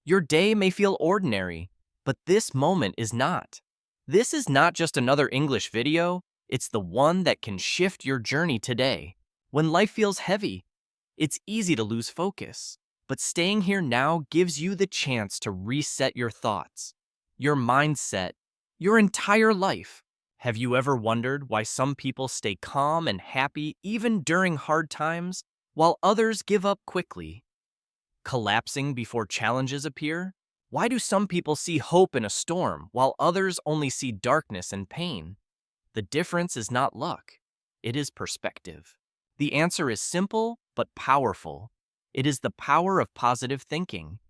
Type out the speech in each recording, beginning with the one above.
Your day may feel ordinary, but this moment is not. This is not just another English video, it's the one that can shift your journey today. When life feels heavy, it's easy to lose focus, but staying here now gives you the chance to reset your thoughts, your mindset, your entire life. Have you ever wondered why some people stay calm and happy even during hard times, while others give up quickly, collapsing before challenges appear? Why do some people see hope in a storm while others only see darkness and pain? The difference is not luck, it is perspective. The answer is simple but powerful. It is the power of positive thinking.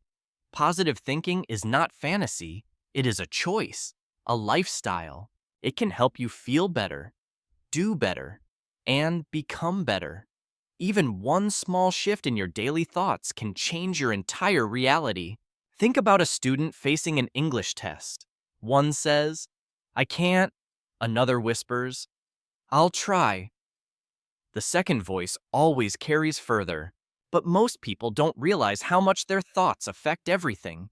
Positive thinking is not fantasy, it is a choice, a lifestyle. It can help you feel better, do better, and become better. Even one small shift in your daily thoughts can change your entire reality. Think about a student facing an English test. One says, "I can't." Another whispers, "I'll try." The second voice always carries further. But most people don't realize how much their thoughts affect everything.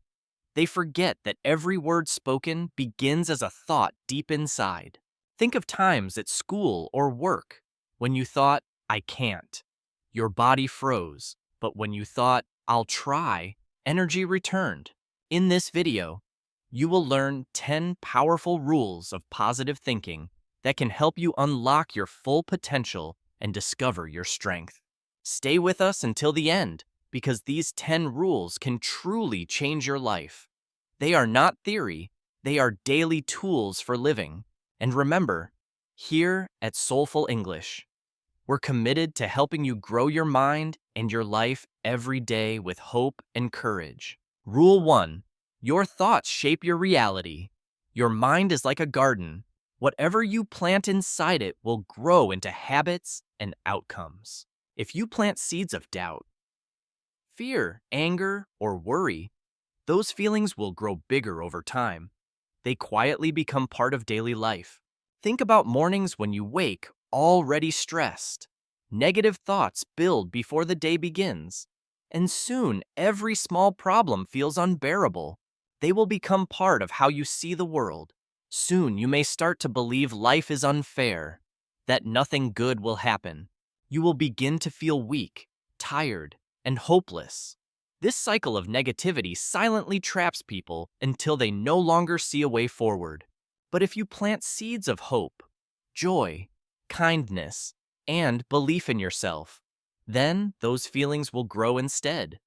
They forget that every word spoken begins as a thought deep inside. Think of times at school or work when you thought, "I can't." Your body froze, but when you thought, "I'll try," energy returned. In this video, you will learn 10 powerful rules of positive thinking that can help you unlock your full potential and discover your strength. Stay with us until the end, because these 10 rules can truly change your life. They are not theory, they are daily tools for living. And remember, here at Soulful English, we're committed to helping you grow your mind and your life every day with hope and courage. Rule 1. Your thoughts shape your reality. Your mind is like a garden. Whatever you plant inside it will grow into habits and outcomes. If you plant seeds of doubt, fear, anger, or worry, those feelings will grow bigger over time. They quietly become part of daily life. Think about mornings when you wake already stressed. Negative thoughts build before the day begins, and soon every small problem feels unbearable. They will become part of how you see the world. Soon you may start to believe life is unfair, that nothing good will happen. You will begin to feel weak, tired, and hopeless. This cycle of negativity silently traps people until they no longer see a way forward. But if you plant seeds of hope, joy, kindness, and belief in yourself, then those feelings will grow instead,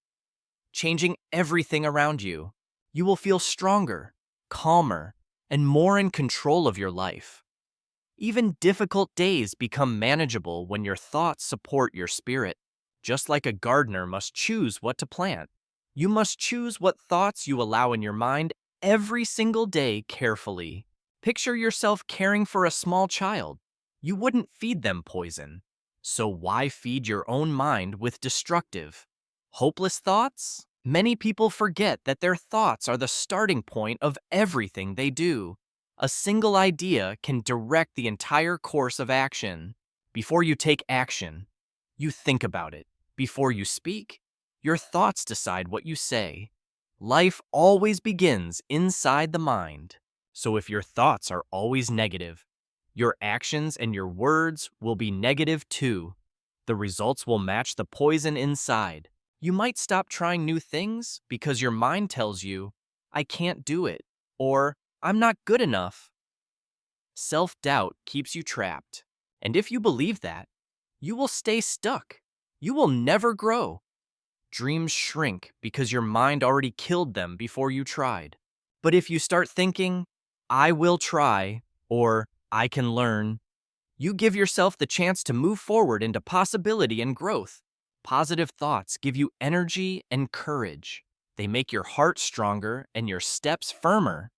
changing everything around you. You will feel stronger, calmer, and more in control of your life. Even difficult days become manageable when your thoughts support your spirit. Just like a gardener must choose what to plant, you must choose what thoughts you allow in your mind every single day carefully. Picture yourself caring for a small child. You wouldn't feed them poison. So why feed your own mind with destructive, hopeless thoughts? Many people forget that their thoughts are the starting point of everything they do. A single idea can direct the entire course of action. Before you take action, you think about it. Before you speak, your thoughts decide what you say. Life always begins inside the mind. So if your thoughts are always negative, your actions and your words will be negative too. The results will match the poison inside. You might stop trying new things because your mind tells you, "I can't do it," or "I'm not good enough." Self-doubt keeps you trapped. And if you believe that, you will stay stuck. You will never grow. Dreams shrink because your mind already killed them before you tried. But if you start thinking, "I will try," or "I can learn," you give yourself the chance to move forward into possibility and growth. Positive thoughts give you energy and courage. They make your heart stronger and your steps firmer.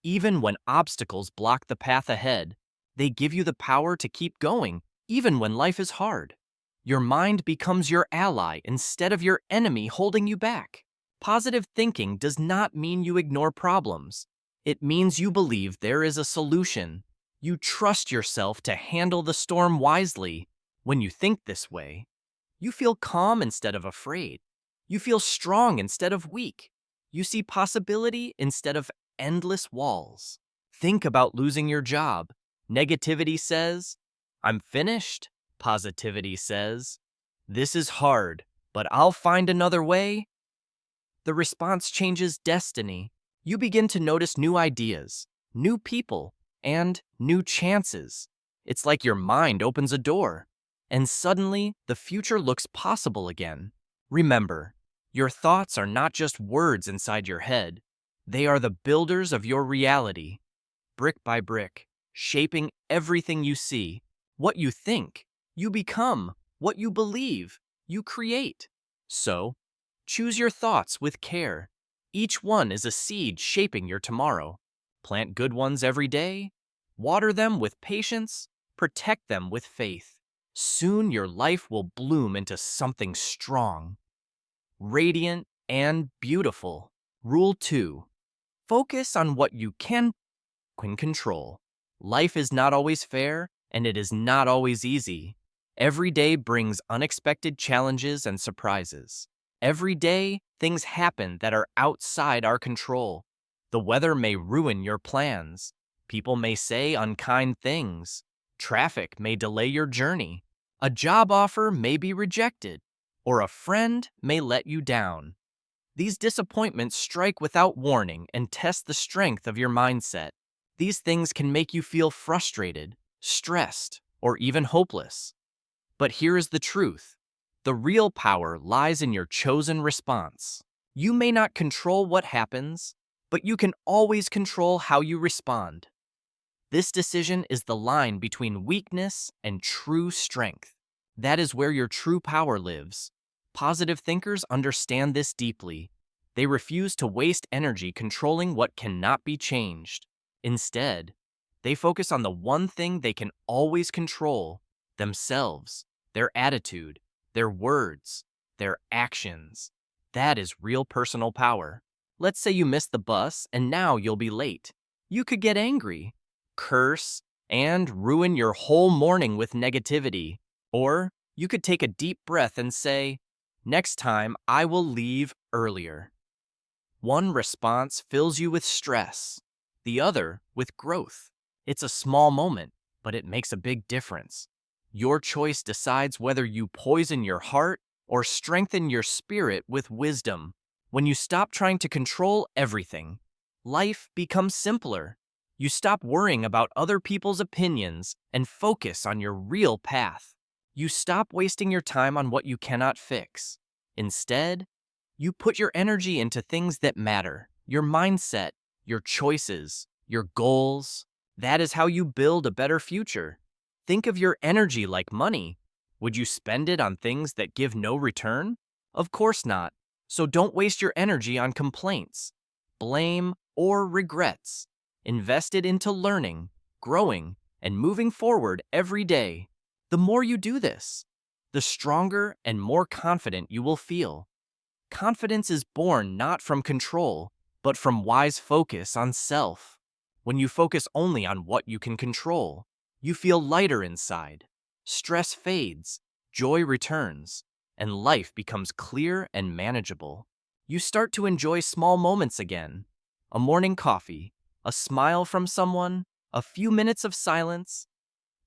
Even when obstacles block the path ahead, they give you the power to keep going, even when life is hard. Your mind becomes your ally instead of your enemy holding you back. Positive thinking does not mean you ignore problems. It means you believe there is a solution. You trust yourself to handle the storm wisely. When you think this way, you feel calm instead of afraid. You feel strong instead of weak. You see possibility instead of endless walls. Think about losing your job. Negativity says, I'm finished. Positivity says, this is hard, but I'll find another way. The response changes destiny. You begin to notice new ideas, new people, and new chances. It's like your mind opens a door, and suddenly the future looks possible again. Remember, your thoughts are not just words inside your head, they are the builders of your reality, brick by brick, shaping everything you see. What you think, you become. What you believe, you create. So, choose your thoughts with care. Each one is a seed shaping your tomorrow. Plant good ones every day. Water them with patience. Protect them with faith. Soon your life will bloom into something strong, radiant, and beautiful. Rule 2. Focus on what you can control. Life is not always fair, and it is not always easy. Every day brings unexpected challenges and surprises. Every day, things happen that are outside our control. The weather may ruin your plans. People may say unkind things. Traffic may delay your journey. A job offer may be rejected, or a friend may let you down. These disappointments strike without warning and test the strength of your mindset. These things can make you feel frustrated, stressed, or even hopeless. But here is the truth. The real power lies in your chosen response. You may not control what happens, but you can always control how you respond. This decision is the line between weakness and true strength. That is where your true power lives. Positive thinkers understand this deeply. They refuse to waste energy controlling what cannot be changed. Instead, they focus on the one thing they can always control: themselves, their attitude, their words, their actions. That is real personal power. Let's say you missed the bus and now you'll be late. You could get angry, curse, and ruin your whole morning with negativity. Or you could take a deep breath and say, next time I will leave earlier. One response fills you with stress, the other with growth. It's a small moment, but it makes a big difference. Your choice decides whether you poison your heart or strengthen your spirit with wisdom. When you stop trying to control everything, life becomes simpler. You stop worrying about other people's opinions and focus on your real path. You stop wasting your time on what you cannot fix. Instead, you put your energy into things that matter: your mindset, your choices, your goals. That is how you build a better future. Think of your energy like money. Would you spend it on things that give no return? Of course not. So don't waste your energy on complaints, blame, or regrets. Invest it into learning, growing, and moving forward every day. The more you do this, the stronger and more confident you will feel. Confidence is born not from control, but from wise focus on self. When you focus only on what you can control, you feel lighter inside. Stress fades, joy returns, and life becomes clear and manageable. You start to enjoy small moments again: a morning coffee, a smile from someone, a few minutes of silence.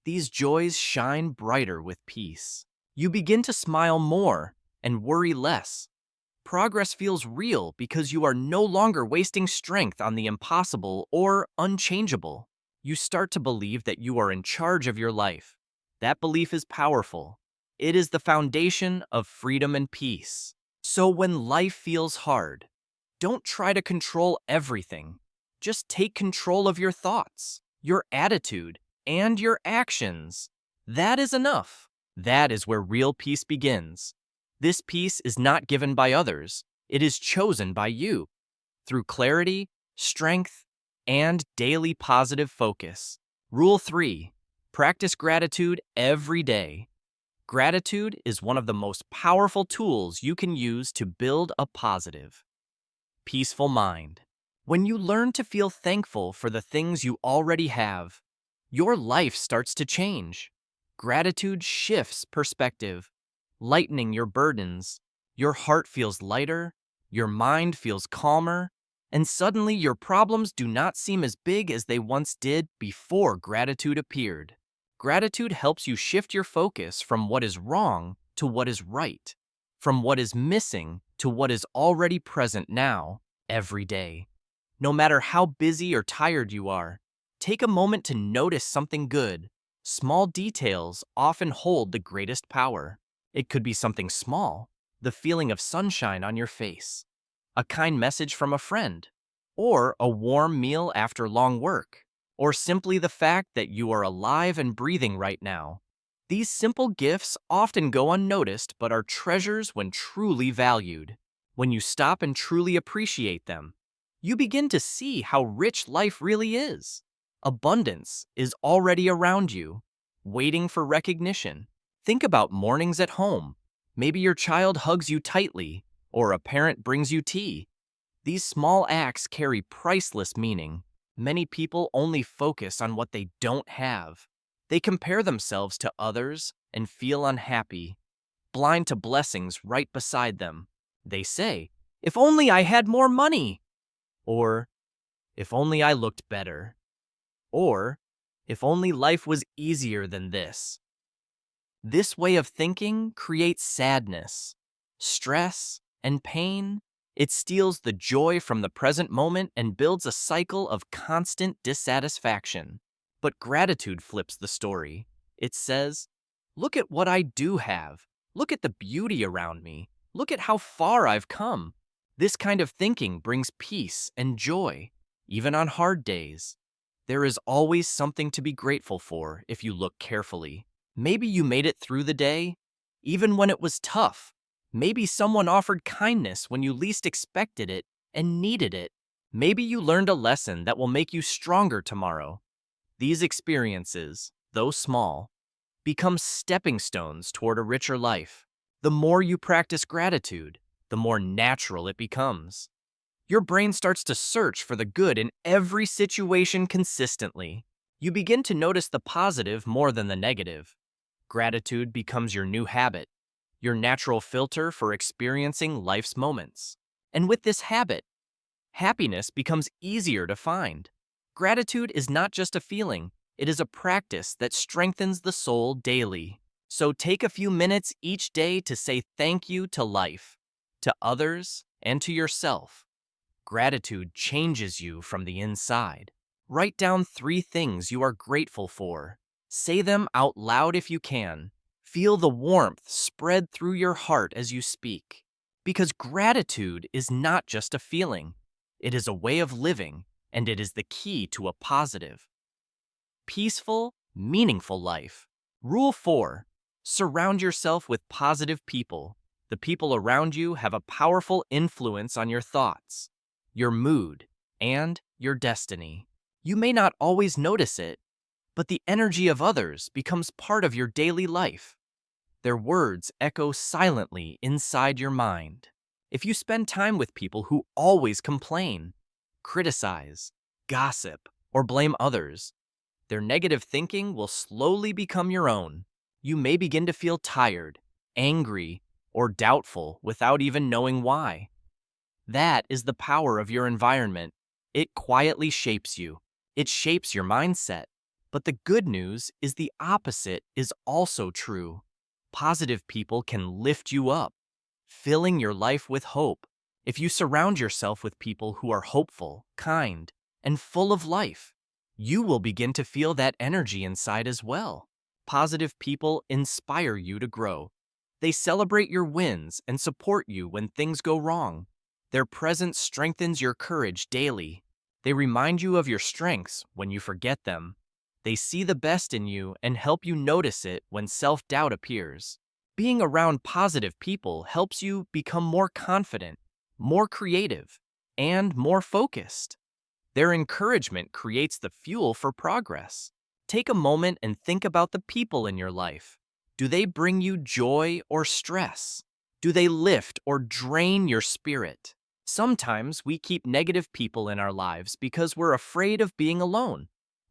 These joys shine brighter with peace. You begin to smile more and worry less. Progress feels real because you are no longer wasting strength on the impossible or unchangeable. You start to believe that you are in charge of your life. That belief is powerful. It is the foundation of freedom and peace. So when life feels hard, don't try to control everything. Just take control of your thoughts, your attitude, and your actions. That is enough. That is where real peace begins. This peace is not given by others. It is chosen by you through clarity, strength, and daily positive focus. Rule 3. Practice gratitude every day. Gratitude is one of the most powerful tools you can use to build a positive, peaceful mind. When you learn to feel thankful for the things you already have, your life starts to change. Gratitude shifts perspective, lightening your burdens. Your heart feels lighter, Your mind feels calmer, and suddenly your problems do not seem as big as they once did before gratitude appeared. Gratitude helps you shift your focus from what is wrong to what is right, from what is missing to what is already present now, every day. No matter how busy or tired you are, take a moment to notice something good. Small details often hold the greatest power. It could be something small, the feeling of sunshine on your face, a kind message from a friend, or a warm meal after long work, or simply the fact that you are alive and breathing right now. These simple gifts often go unnoticed but are treasures when truly valued. When you stop and truly appreciate them, you begin to see how rich life really is. Abundance is already around you, waiting for recognition. Think about mornings at home. Maybe your child hugs you tightly, or a parent brings you tea. These small acts carry priceless meaning. Many people only focus on what they don't have. They compare themselves to others and feel unhappy, blind to blessings right beside them. They say, "If only I had more money," or "If only I looked better," or "If only life was easier than this." This way of thinking creates sadness, stress, and pain. It steals the joy from the present moment and builds a cycle of constant dissatisfaction. But gratitude flips the story. It says, "Look at what I do have. Look at the beauty around me. Look at how far I've come." This kind of thinking brings peace and joy, even on hard days. There is always something to be grateful for if you look carefully. Maybe you made it through the day, even when it was tough. Maybe someone offered kindness when you least expected it and needed it. Maybe you learned a lesson that will make you stronger tomorrow. These experiences, though small, become stepping stones toward a richer life. The more you practice gratitude, the more natural it becomes. Your brain starts to search for the good in every situation consistently. You begin to notice the positive more than the negative. Gratitude becomes your new habit, your natural filter for experiencing life's moments. And with this habit, happiness becomes easier to find. Gratitude is not just a feeling, it is a practice that strengthens the soul daily. So take a few minutes each day to say thank you to life, to others, and to yourself. Gratitude changes you from the inside. Write down 3 things you are grateful for. Say them out loud if you can. Feel the warmth spread through your heart as you speak. Because gratitude is not just a feeling. It is a way of living, and it is the key to a positive, peaceful, meaningful life. Rule 4. Surround yourself with positive people. The people around you have a powerful influence on your thoughts, your mood, and your destiny. You may not always notice it, but the energy of others becomes part of your daily life. Their words echo silently inside your mind. If you spend time with people who always complain, criticize, gossip, or blame others, their negative thinking will slowly become your own. You may begin to feel tired, angry, or doubtful without even knowing why. That is the power of your environment. It quietly shapes you. It shapes your mindset. But the good news is the opposite is also true. Positive people can lift you up, filling your life with hope. If you surround yourself with people who are hopeful, kind, and full of life, you will begin to feel that energy inside as well. Positive people inspire you to grow. They celebrate your wins and support you when things go wrong. Their presence strengthens your courage daily. They remind you of your strengths when you forget them. They see the best in you and help you notice it when self-doubt appears. Being around positive people helps you become more confident, more creative, and more focused. Their encouragement creates the fuel for progress. Take a moment and think about the people in your life. Do they bring you joy or stress? Do they lift or drain your spirit? Sometimes we keep negative people in our lives because we're afraid of being alone.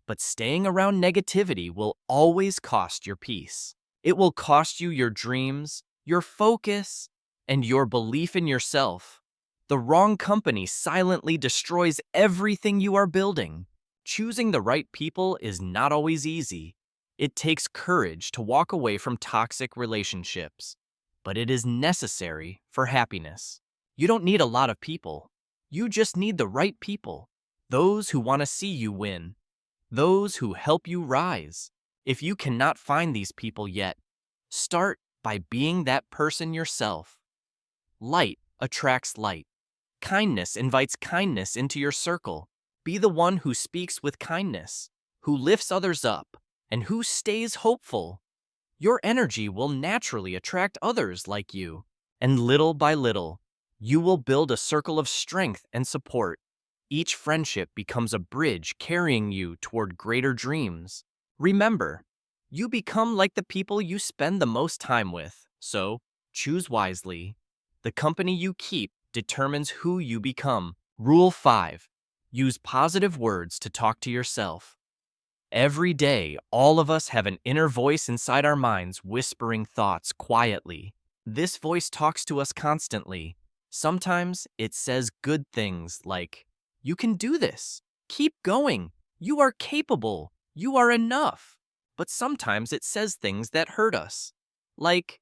But staying around negativity will always cost your peace. It will cost you your dreams, your focus, and your belief in yourself. The wrong company silently destroys everything you are building. Choosing the right people is not always easy. It takes courage to walk away from toxic relationships, but it is necessary for happiness. You don't need a lot of people. You just need the right people. Those who want to see you win. Those who help you rise. If you cannot find these people yet, start by being that person yourself. Light attracts light. Kindness invites kindness into your circle. Be the one who speaks with kindness, who lifts others up, and who stays hopeful. Your energy will naturally attract others like you, and little by little, you will build a circle of strength and support. Each friendship becomes a bridge carrying you toward greater dreams. Remember, you become like the people you spend the most time with, so choose wisely. The company you keep determines who you become. Rule 5. Use positive words to talk to yourself. Every day, all of us have an inner voice inside our minds whispering thoughts quietly. This voice talks to us constantly. Sometimes it says good things like, "You can do this. Keep going. You are capable. You are enough." But sometimes it says things that hurt us, like,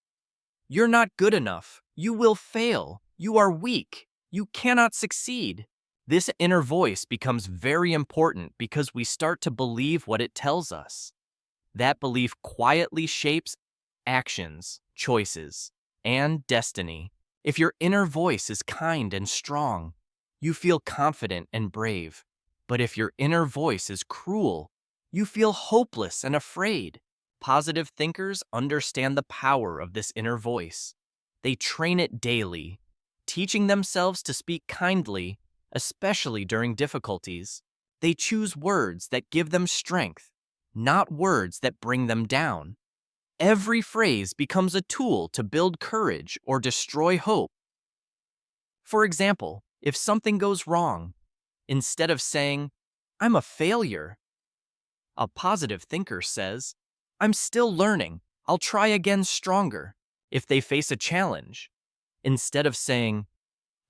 "You're not good enough. You will fail. You are weak. You cannot succeed." This inner voice becomes very important because we start to believe what it tells us. That belief quietly shapes actions, choices, and destiny. If your inner voice is kind and strong, you feel confident and brave. But if your inner voice is cruel, you feel hopeless and afraid. Positive thinkers understand the power of this inner voice. They train it daily, teaching themselves to speak kindly, especially during difficulties. They choose words that give them strength, not words that bring them down. Every phrase becomes a tool to build courage or destroy hope. For example, if something goes wrong, instead of saying, "I'm a failure," a positive thinker says, "I'm still learning. I'll try again stronger." If they face a challenge, instead of saying,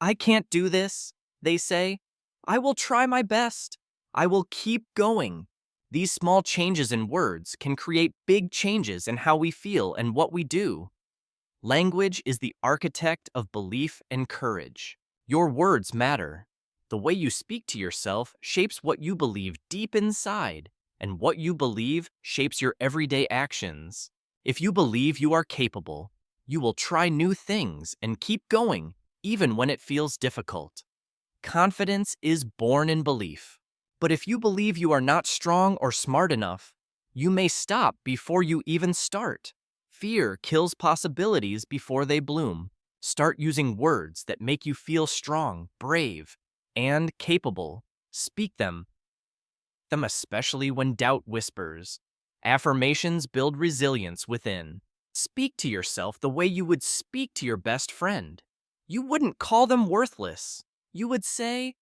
"I can't do this," they say, "I will try my best. I will keep going." These small changes in words can create big changes in how we feel and what we do. Language is the architect of belief and courage. Your words matter. The way you speak to yourself shapes what you believe deep inside, and what you believe shapes your everyday actions. If you believe you are capable, you will try new things and keep going, even when it feels difficult. Confidence is born in belief. But if you believe you are not strong or smart enough, you may stop before you even start. Fear kills possibilities before they bloom. Start using words that make you feel strong, brave, and capable. Speak them especially when doubt whispers. Affirmations build resilience within. Speak to yourself the way you would speak to your best friend. You wouldn't call them worthless. You would say,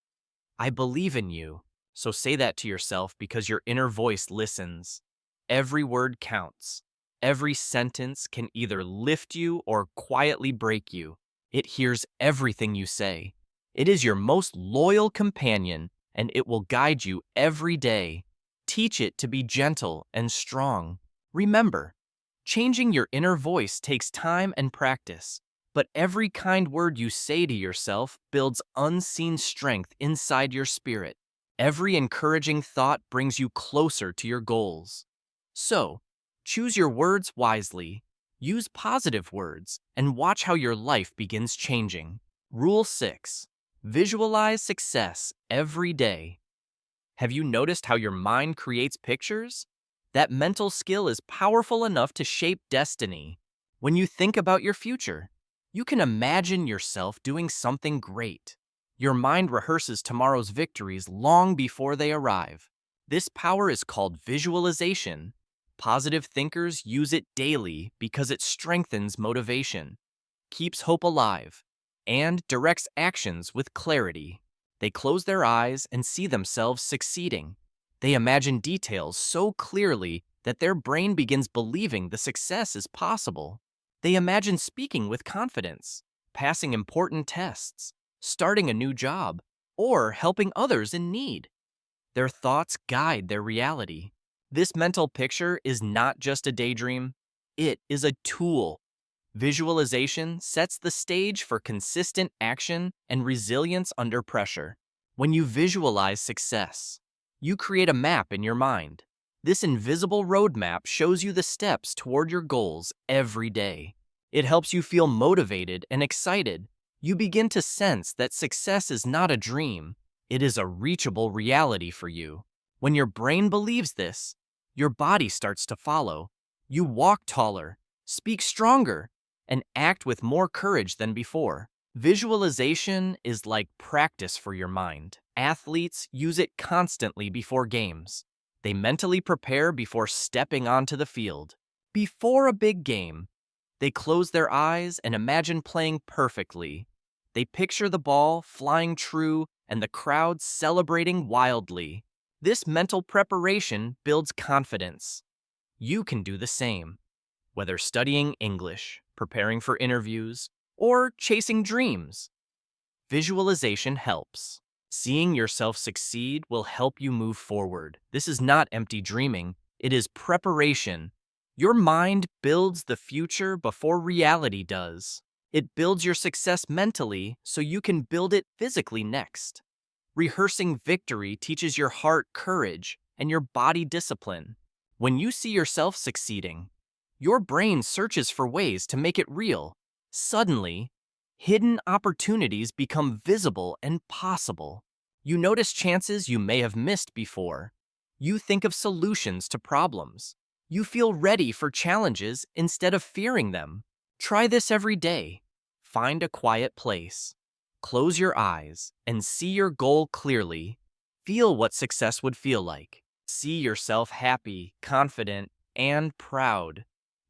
"I believe in you." So say that to yourself because your inner voice listens. Every word counts. Every sentence can either lift you or quietly break you. It hears everything you say. It is your most loyal companion, and it will guide you every day. Teach it to be gentle and strong. Remember, changing your inner voice takes time and practice, but every kind word you say to yourself builds unseen strength inside your spirit. Every encouraging thought brings you closer to your goals. So, choose your words wisely, use positive words, and watch how your life begins changing. Rule 6. Visualize success every day. Have you noticed how your mind creates pictures? That mental skill is powerful enough to shape destiny. When you think about your future, you can imagine yourself doing something great. Your mind rehearses tomorrow's victories long before they arrive. This power is called visualization. Positive thinkers use it daily because it strengthens motivation, keeps hope alive, and directs actions with clarity. They close their eyes and see themselves succeeding. They imagine details so clearly that their brain begins believing the success is possible. They imagine speaking with confidence, passing important tests, starting a new job, or helping others in need. Their thoughts guide their reality. This mental picture is not just a daydream, it is a tool. Visualization sets the stage for consistent action and resilience under pressure. When you visualize success, you create a map in your mind. This invisible roadmap shows you the steps toward your goals every day. It helps you feel motivated and excited. You begin to sense that success is not a dream, it is a reachable reality for you. When your brain believes this, your body starts to follow. You walk taller, speak stronger, and act with more courage than before. Visualization is like practice for your mind. Athletes use it constantly before games. They mentally prepare before stepping onto the field. Before a big game, they close their eyes and imagine playing perfectly. They picture the ball flying true and the crowd celebrating wildly. This mental preparation builds confidence. You can do the same. Whether studying English, preparing for interviews, or chasing dreams, visualization helps. Seeing yourself succeed will help you move forward. This is not empty dreaming, it is preparation. Your mind builds the future before reality does. It builds your success mentally so you can build it physically next. Rehearsing victory teaches your heart courage and your body discipline. When you see yourself succeeding, your brain searches for ways to make it real. Suddenly, hidden opportunities become visible and possible. You notice chances you may have missed before. You think of solutions to problems. You feel ready for challenges instead of fearing them. Try this every day. Find a quiet place. Close your eyes and see your goal clearly. Feel what success would feel like. See yourself happy, confident, and proud.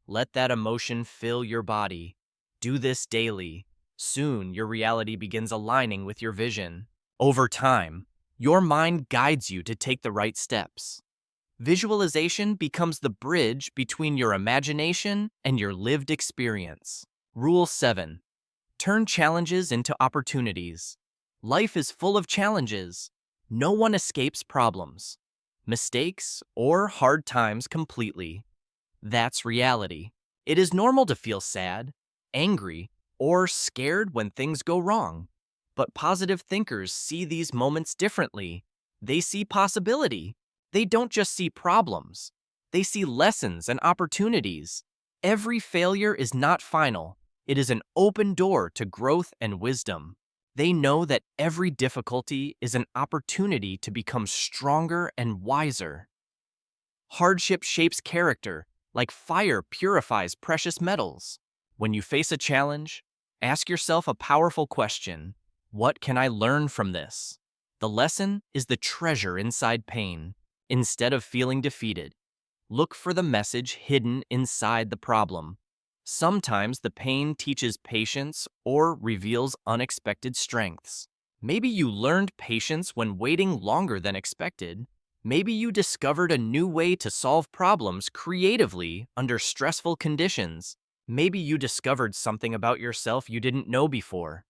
Let that emotion fill your body. Do this daily. Soon, your reality begins aligning with your vision. Over time, your mind guides you to take the right steps. Visualization becomes the bridge between your imagination and your lived experience. Rule 7. Turn challenges into opportunities. Life is full of challenges. No one escapes problems, mistakes, or hard times completely. That's reality. It is normal to feel sad, angry, or scared when things go wrong. But positive thinkers see these moments differently. They see possibility. They don't just see problems. They see lessons and opportunities. Every failure is not final. It is an open door to growth and wisdom. They know that every difficulty is an opportunity to become stronger and wiser. Hardship shapes character, like fire purifies precious metals. When you face a challenge, ask yourself a powerful question. What can I learn from this? The lesson is the treasure inside pain. Instead of feeling defeated, look for the message hidden inside the problem. Sometimes the pain teaches patience or reveals unexpected strengths. Maybe you learned patience when waiting longer than expected. Maybe you discovered a new way to solve problems creatively under stressful conditions. Maybe you discovered something about yourself you didn't know before.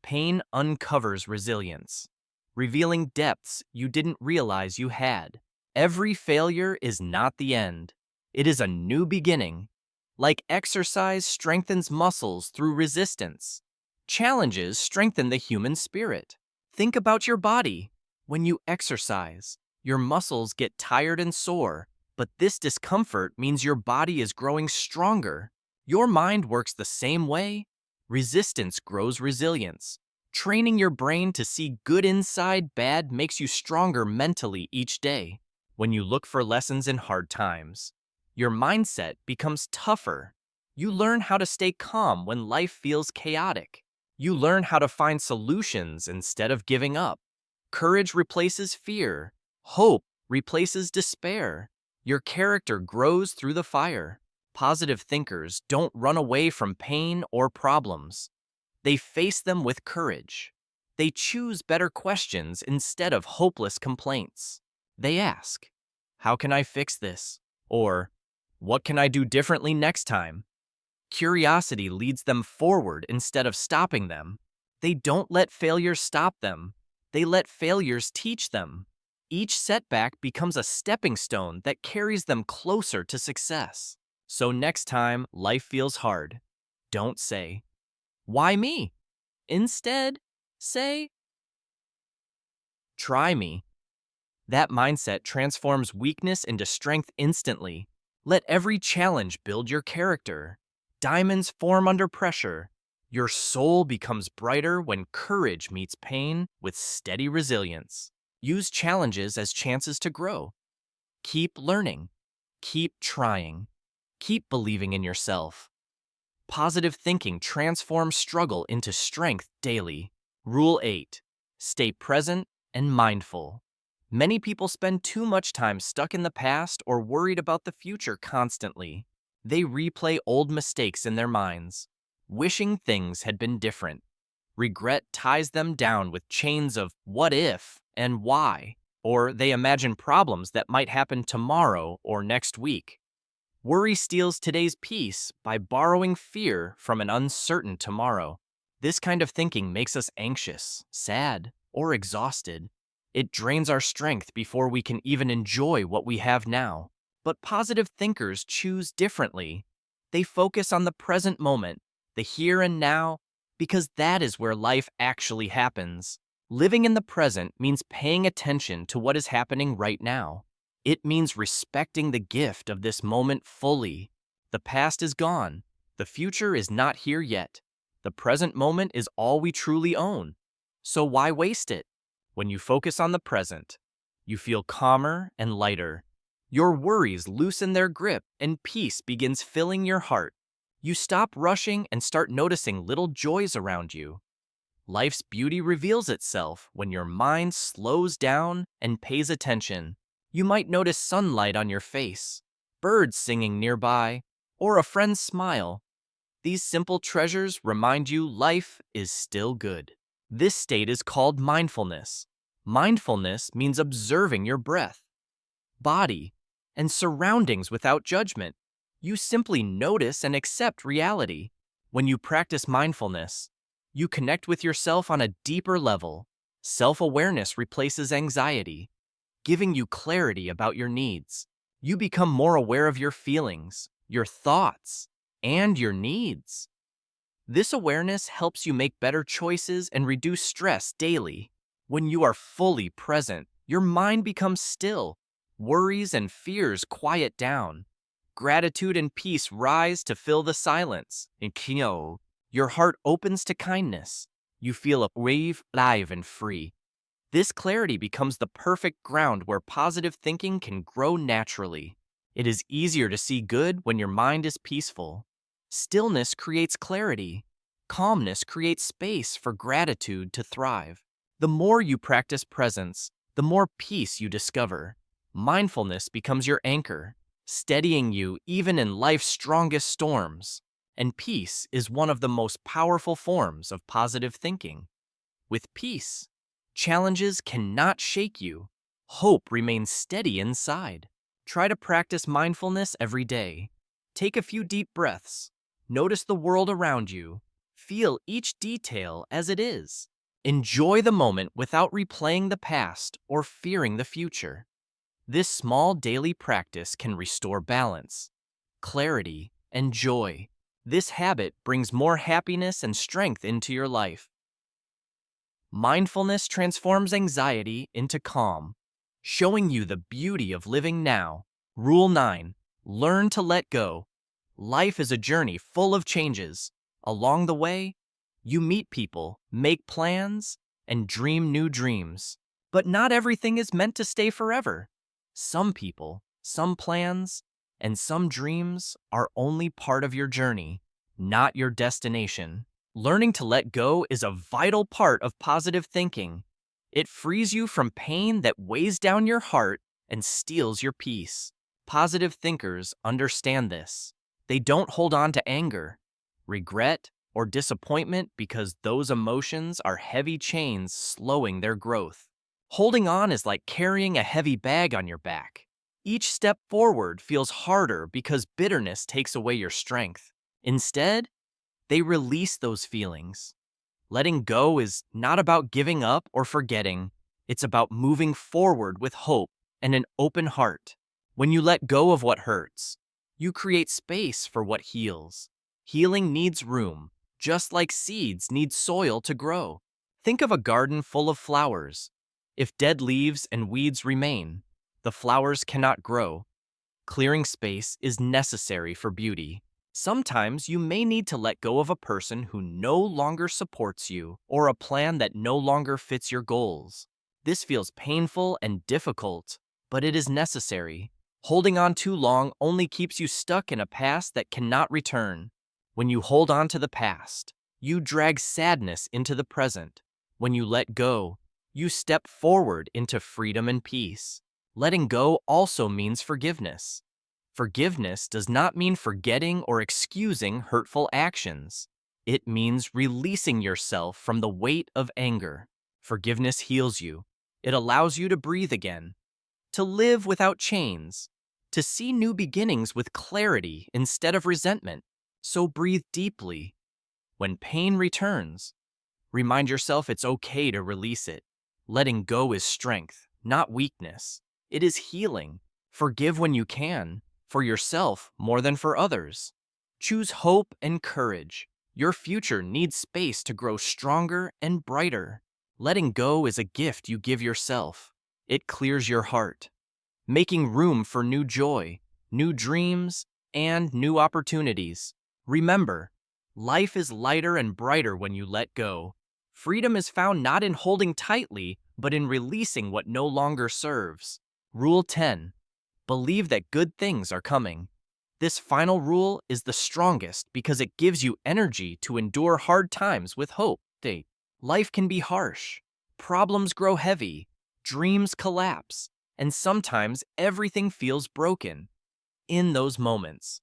Pain uncovers resilience, revealing depths you didn't realize you had. Every failure is not the end. It is a new beginning. Like exercise strengthens muscles through resistance, challenges strengthen the human spirit. Think about your body. When you exercise, your muscles get tired and sore, but this discomfort means your body is growing stronger. Your mind works the same way. Resistance grows resilience. Training your brain to see good inside bad makes you stronger mentally each day. When you look for lessons in hard times, your mindset becomes tougher. You learn how to stay calm when life feels chaotic. You learn how to find solutions instead of giving up. Courage replaces fear. Hope replaces despair. Your character grows through the fire. Positive thinkers don't run away from pain or problems. They face them with courage. They choose better questions instead of hopeless complaints. They ask, "How can I fix this?" Or, "What can I do differently next time?" Curiosity leads them forward instead of stopping them. They don't let failures stop them. They let failures teach them. Each setback becomes a stepping stone that carries them closer to success. So next time life feels hard, don't say, "Why me?" Instead, say, "Try me." That mindset transforms weakness into strength instantly. Let every challenge build your character. Diamonds form under pressure. Your soul becomes brighter when courage meets pain with steady resilience. Use challenges as chances to grow. Keep learning. Keep trying. Keep believing in yourself. Positive thinking transforms struggle into strength daily. Rule 8. Stay present and mindful. Many people spend too much time stuck in the past or worried about the future constantly. They replay old mistakes in their minds, wishing things had been different. Regret ties them down with chains of what if and why, or they imagine problems that might happen tomorrow or next week. Worry steals today's peace by borrowing fear from an uncertain tomorrow. This kind of thinking makes us anxious, sad, or exhausted. It drains our strength before we can even enjoy what we have now. But positive thinkers choose differently. They focus on the present moment, the here and now, because that is where life actually happens. Living in the present means paying attention to what is happening right now. It means respecting the gift of this moment fully. The past is gone. The future is not here yet. The present moment is all we truly own. So why waste it? When you focus on the present, you feel calmer and lighter. Your worries loosen their grip and peace begins filling your heart. You stop rushing and start noticing little joys around you. Life's beauty reveals itself when your mind slows down and pays attention. You might notice sunlight on your face, birds singing nearby, or a friend's smile. These simple treasures remind you life is still good. This state is called mindfulness. Mindfulness means observing your breath, body, and surroundings without judgment. You simply notice and accept reality. When you practice mindfulness, you connect with yourself on a deeper level. Self-awareness replaces anxiety, giving you clarity about your needs. You become more aware of your feelings, your thoughts, and your needs. This awareness helps you make better choices and reduce stress daily. When you are fully present, your mind becomes still. Worries and fears quiet down. Gratitude and peace rise to fill the silence. Your heart opens to kindness. You feel brave, alive, and free. This clarity becomes the perfect ground where positive thinking can grow naturally. It is easier to see good when your mind is peaceful. Stillness creates clarity. Calmness creates space for gratitude to thrive. The more you practice presence, the more peace you discover. Mindfulness becomes your anchor, steadying you even in life's strongest storms. And peace is one of the most powerful forms of positive thinking. With peace, challenges cannot shake you. Hope remains steady inside. Try to practice mindfulness every day. Take a few deep breaths. Notice the world around you. Feel each detail as it is. Enjoy the moment without replaying the past or fearing the future. This small daily practice can restore balance, clarity, and joy. This habit brings more happiness and strength into your life. Mindfulness transforms anxiety into calm, showing you the beauty of living now. Rule 9. Learn to let go. Life is a journey full of changes. Along the way, you meet people, make plans, and dream new dreams. But not everything is meant to stay forever. Some people, some plans, and some dreams are only part of your journey, not your destination. Learning to let go is a vital part of positive thinking. It frees you from pain that weighs down your heart and steals your peace. Positive thinkers understand this. They don't hold on to anger, regret, or disappointment because those emotions are heavy chains slowing their growth. Holding on is like carrying a heavy bag on your back. Each step forward feels harder because bitterness takes away your strength. Instead, they release those feelings. Letting go is not about giving up or forgetting. It's about moving forward with hope and an open heart. When you let go of what hurts, you create space for what heals. Healing needs room, just like seeds need soil to grow. Think of a garden full of flowers. If dead leaves and weeds remain, the flowers cannot grow. Clearing space is necessary for beauty. Sometimes you may need to let go of a person who no longer supports you or a plan that no longer fits your goals. This feels painful and difficult, but it is necessary. Holding on too long only keeps you stuck in a past that cannot return. When you hold on to the past, you drag sadness into the present. When you let go, you step forward into freedom and peace. Letting go also means forgiveness. Forgiveness does not mean forgetting or excusing hurtful actions. It means releasing yourself from the weight of anger. Forgiveness heals you. It allows you to breathe again, to live without chains, to see new beginnings with clarity instead of resentment. So breathe deeply. When pain returns, remind yourself it's okay to release it. Letting go is strength, not weakness. It is healing. Forgive when you can, for yourself more than for others. Choose hope and courage. Your future needs space to grow stronger and brighter. Letting go is a gift you give yourself. It clears your heart, making room for new joy, new dreams, and new opportunities. Remember, life is lighter and brighter when you let go. Freedom is found not in holding tightly, but in releasing what no longer serves. Rule 10. Believe that good things are coming. This final rule is the strongest because it gives you energy to endure hard times with hope. Life can be harsh. Problems grow heavy. Dreams collapse. And sometimes everything feels broken. In those moments,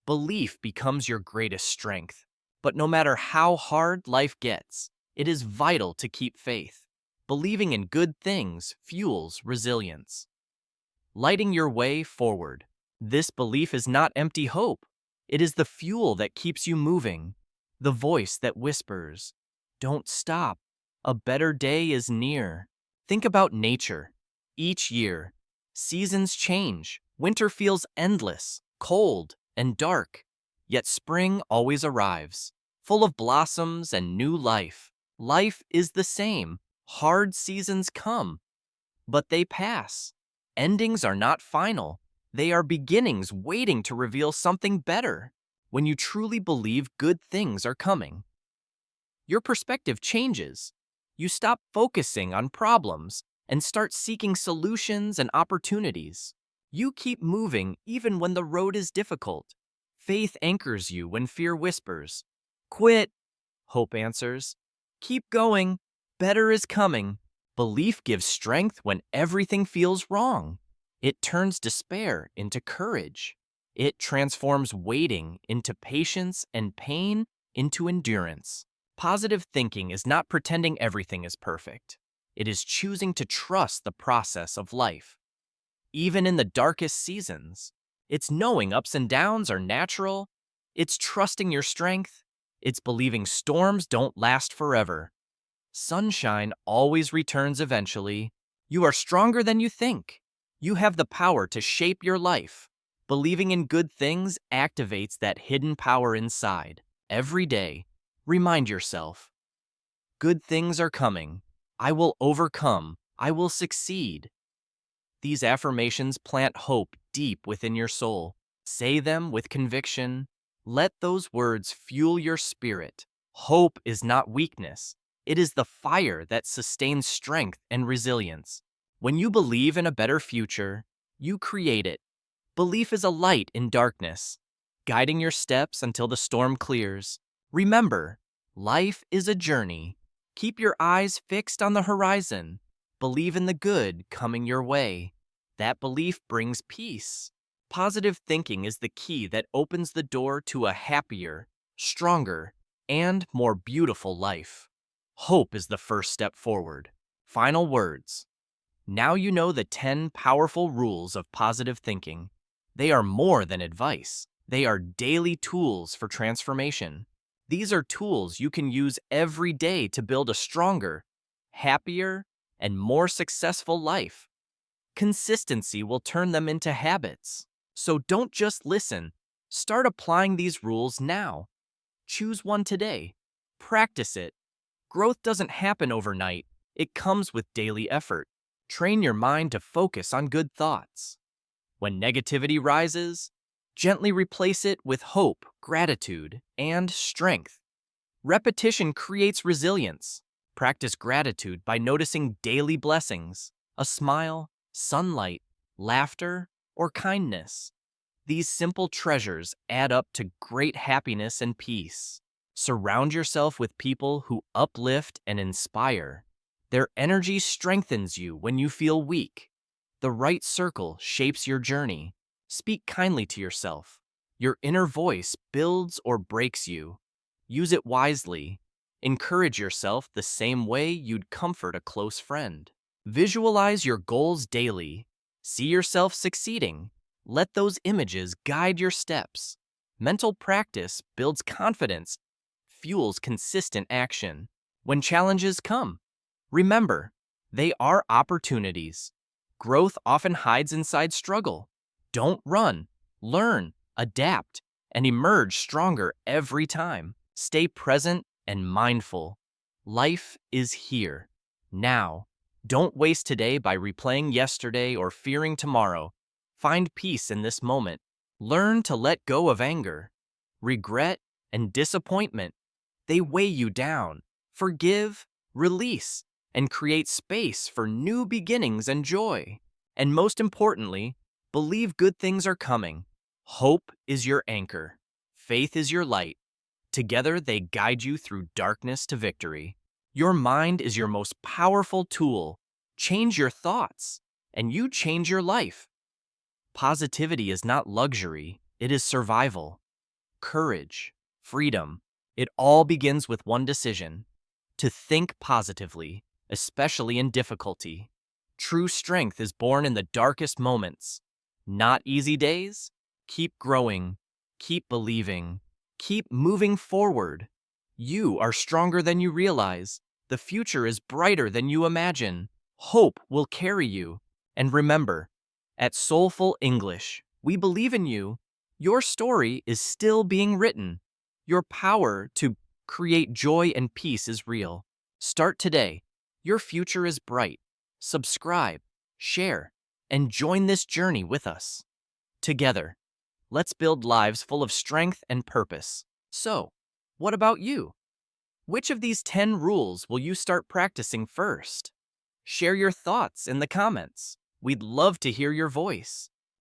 belief becomes your greatest strength. But no matter how hard life gets, it is vital to keep faith. Believing in good things fuels resilience. Lighting your way forward. This belief is not empty hope. It is the fuel that keeps you moving. The voice that whispers, "Don't stop. A better day is near." Think about nature. Each year, seasons change. Winter feels endless, cold, and dark. Yet spring always arrives, full of blossoms and new life. Life is the same. Hard seasons come, but they pass. Endings are not final. They are beginnings waiting to reveal something better. When you truly believe good things are coming, your perspective changes. You stop focusing on problems and start seeking solutions and opportunities. You keep moving even when the road is difficult. Faith anchors you when fear whispers, "Quit." Hope answers, "Keep going. Better is coming." Belief gives strength when everything feels wrong. It turns despair into courage. It transforms waiting into patience and pain into endurance. Positive thinking is not pretending everything is perfect. It is choosing to trust the process of life. Even in the darkest seasons, it's knowing ups and downs are natural. It's trusting your strength. It's believing storms don't last forever. Sunshine always returns eventually. You are stronger than you think. You have the power to shape your life. Believing in good things activates that hidden power inside. Every day, remind yourself, good things are coming. I will overcome. I will succeed. These affirmations plant hope deep within your soul. Say them with conviction. Let those words fuel your spirit. Hope is not weakness. It is the fire that sustains strength and resilience. When you believe in a better future, you create it. Belief is a light in darkness, guiding your steps until the storm clears. Remember, life is a journey. Keep your eyes fixed on the horizon. Believe in the good coming your way. That belief brings peace. Positive thinking is the key that opens the door to a happier, stronger, and more beautiful life. Hope is the first step forward. Final words. Now you know the 10 powerful rules of positive thinking. They are more than advice. They are daily tools for transformation. These are tools you can use every day to build a stronger, happier, and more successful life. Consistency will turn them into habits. So don't just listen. Start applying these rules now. Choose one today. Practice it. Growth doesn't happen overnight. It comes with daily effort. Train your mind to focus on good thoughts. When negativity rises, gently replace it with hope, gratitude, and strength. Repetition creates resilience. Practice gratitude by noticing daily blessings, a smile, sunlight, laughter, or kindness. These simple treasures add up to great happiness and peace. Surround yourself with people who uplift and inspire. Their energy strengthens you when you feel weak. The right circle shapes your journey. Speak kindly to yourself. Your inner voice builds or breaks you. Use it wisely. Encourage yourself the same way you'd comfort a close friend. Visualize your goals daily. See yourself succeeding. Let those images guide your steps. Mental practice builds confidence, fuels consistent action. When challenges come, remember, they are opportunities. Growth often hides inside struggle. Don't run, learn, adapt, and emerge stronger every time. Stay present and mindful. Life is here, now. Don't waste today by replaying yesterday or fearing tomorrow. Find peace in this moment. Learn to let go of anger, regret, and disappointment. They weigh you down. Forgive, release, and create space for new beginnings and joy. And most importantly, believe good things are coming. Hope is your anchor. Faith is your light. Together, they guide you through darkness to victory. Your mind is your most powerful tool. Change your thoughts, and you change your life. Positivity is not luxury, it is survival. Courage, freedom, it all begins with one decision: to think positively, especially in difficulty. True strength is born in the darkest moments. Not easy days? Keep growing, keep believing, keep moving forward. You are stronger than you realize. The future is brighter than you imagine. Hope will carry you. And remember, at Soulful English, we believe in you. Your story is still being written. Your power to create joy and peace is real. Start today. Your future is bright. Subscribe, share, and join this journey with us. Together, let's build lives full of strength and purpose. So, what about you? Which of these 10 rules will you start practicing first? Share your thoughts in the comments. We'd love to hear your voice.